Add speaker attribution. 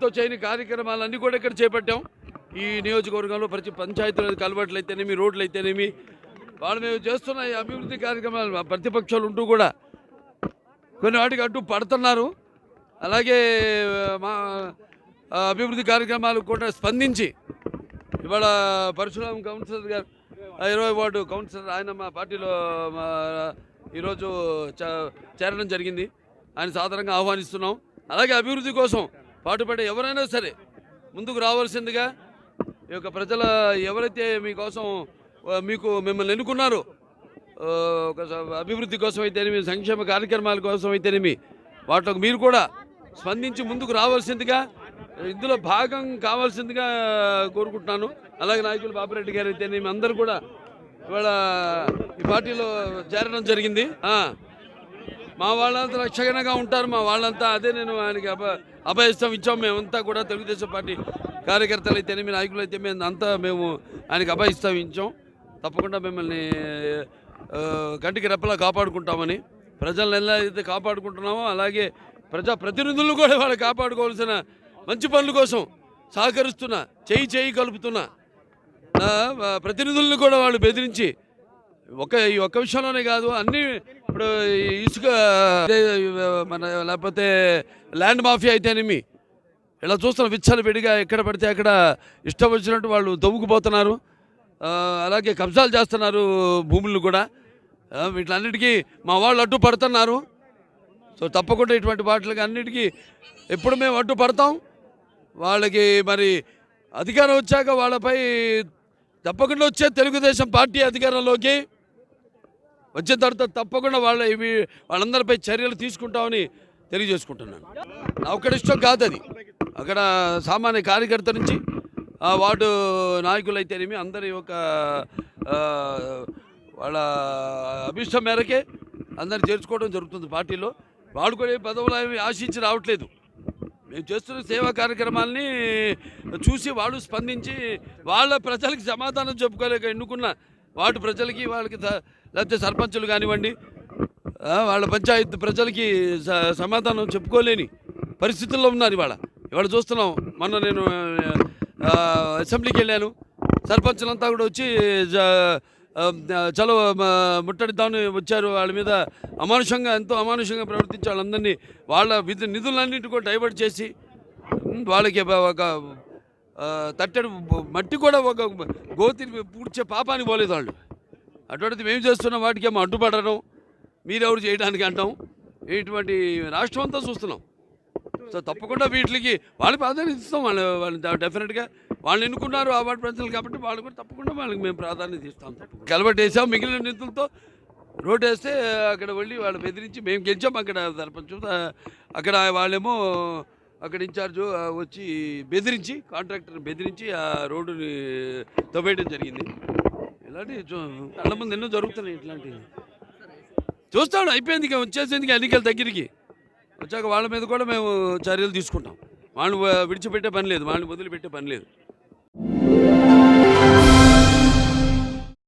Speaker 1: ప్రభుత్వం చేయని కార్యక్రమాలన్నీ కూడా ఇక్కడ చేపట్టాం. ఈ నియోజకవర్గంలో ప్రతి పంచాయతీలు కలవట్లు అయితేనేమి, రోడ్లు అయితేనేమి, వాళ్ళు మేము చేస్తున్న ఈ అభివృద్ధి కార్యక్రమాలు ప్రతిపక్షాలు ఉంటూ కూడా కొన్ని వాటికి అడ్డు పడుతున్నారు. అలాగే మా అభివృద్ధి కార్యక్రమాలు కూడా స్పందించి ఇవాళ పరశురాం కౌన్సిలర్ గారు 20వ వార్డు కౌన్సిలర్ ఆయన మా పార్టీలో ఈరోజు చేరడం జరిగింది. ఆయన సాధారణంగా ఆహ్వానిస్తున్నాం. అలాగే అభివృద్ధి కోసం పాటుపడే ఎవరైనా సరే ముందుకు రావాల్సిందిగా ఈ యొక్క ప్రజల ఎవరైతే మీకోసం మిమ్మల్ని ఎన్నుకున్నారో ఒక అభివృద్ధి కోసం అయితేనేమి, సంక్షేమ కార్యక్రమాల కోసం అయితేనేమి, వాటికి మీరు కూడా స్పందించి ముందుకు రావాల్సిందిగా, ఇందులో భాగం కావాల్సిందిగా కోరుకుంటున్నాను. అలాగే నాయకులు బాపిరెడ్డి గారు అయితేనేమి అందరూ కూడా ఇవాళ ఈ పార్టీలో చేరడం జరిగింది. మా వాళ్ళంతా రక్షణగా ఉంటారు. మా వాళ్ళంతా అదే నేను ఆయనకి అభయస్థం ఇచ్చాం. మేమంతా కూడా తెలుగుదేశం పార్టీ కార్యకర్తలు అయితేనేమి, నాయకులు అయితే మేము ఆయనకి అభయస్థం ఇచ్చాం. తప్పకుండా మిమ్మల్ని కంటికి రెప్పలా కాపాడుకుంటామని, ప్రజలను ఎలా అయితే కాపాడుకుంటున్నామో అలాగే ప్రజాప్రతినిధులను కూడా వాళ్ళు కాపాడుకోవాల్సిన మంచి పనుల కోసం సహకరిస్తున్న, చేయి కలుపుతున్న ప్రతినిధులను కూడా వాళ్ళు బెదిరించి ఈ ఒక్క విషయంలోనే కాదు, అన్నీ ఇప్పుడు ఇసుక లేకపోతే ల్యాండ్ మాఫియా అయితేనేమి ఇలా చూస్తున్న విచ్చలవిడిగా ఎక్కడ పడితే అక్కడ ఇష్టం వచ్చినట్టు వాళ్ళు దవ్వుకుపోతున్నారు. అలాగే కబ్జాలు చేస్తున్నారు భూములను కూడా. వీటిలన్నిటికీ మా వాళ్ళు అడ్డు పడుతున్నారు. సో తప్పకుండా ఇటువంటి వాటికి అన్నిటికీ ఎప్పుడు మేము అడ్డు పడతాం. వాళ్ళకి మరి అధికారం వచ్చాక వాళ్ళపై తప్పకుండా వచ్చే తెలుగుదేశం పార్టీ అధికారంలోకి వచ్చిన తర్వాత తప్పకుండా వాళ్ళందరిపై చర్యలు తీసుకుంటామని తెలియజేసుకుంటున్నాను. నా ఒక్కడి ఇష్టం కాదు అది. అక్కడ సామాన్య కార్యకర్త నుంచి వార్డు నాయకులు అయితేనేమి అందరి యొక్క వాళ్ళ అభిష్టం మేరకే అందరిని చేర్చుకోవడం జరుగుతుంది పార్టీలో. వాళ్ళు కూడా పదవులు ఏమి ఆశించి రావట్లేదు. మేము చేస్తున్న సేవా కార్యక్రమాలని చూసి వాళ్ళు స్పందించి వాళ్ళ ప్రజలకి సమాధానం చెప్పుకోలేక ఎన్నుకున్న వార్డు ప్రజలకి, వాళ్ళకి లేకపోతే సర్పంచులు కానివ్వండి, వాళ్ళ పంచాయతీ ప్రజలకి సమాధానం చెప్పుకోలేని పరిస్థితుల్లో ఉన్నారు. ఇవాళ చూస్తున్నాం. మొన్న నేను అసెంబ్లీకి వెళ్ళాను. సర్పంచులంతా కూడా వచ్చి చలో ముట్టడిద్దామని వచ్చారు. వాళ్ళ మీద ఎంతో అమానుషంగా ప్రవర్తించి వాళ్ళందరినీ వాళ్ళ నిధులన్నింటి కూడా డైవర్ట్ చేసి వాళ్ళకి ఒక తట్టెడు మట్టి కూడా ఒక గోతిని పూడ్చే పాపానికి పోలేదు వాళ్ళు. అటువంటిది మేము చేస్తున్న వాటికి ఏమో అడ్డుపడడం, మీరెవరు చేయడానికి అంటాం. ఇటువంటి రాష్ట్రం అంతా చూస్తున్నాం. సో తప్పకుండా వీటికి వాళ్ళు ప్రాధాన్యత ఇస్తాం. వాళ్ళు డెఫినెట్గా వాళ్ళు ఎన్నుకున్నారు ఆ వార్డు ప్రజలు కాబట్టి వాళ్ళు కూడా తప్పకుండా వాళ్ళకి మేము ప్రాధాన్యత ఇస్తాం. కలబట్టి వేసాం. మిగిలిన నిధులతో రోడ్ వేస్తే అక్కడ వెళ్ళి వాళ్ళు బెదిరించి మేము గెలిచాం. అక్కడ సర్పంచ్ అక్కడ వాళ్ళేమో అక్కడ ఇన్ఛార్జు వచ్చి బెదిరించి, కాంట్రాక్టర్ బెదిరించి ఆ రోడ్డుని తవ్వేయడం జరిగింది. ఇలాంటివి కళ్ళ ముందు ఎన్నో జరుగుతున్నాయి. ఇట్లాంటివి చూస్తాడు. అయిపోయింది, ఇక వచ్చేసింది ఎన్నికల దగ్గరికి వచ్చాక వాళ్ళ మీద కూడా మేము చర్యలు తీసుకుంటాం. వాళ్ళు విడిచిపెట్టే పని లేదు, వాళ్ళని వదిలిపెట్టే పని లేదు.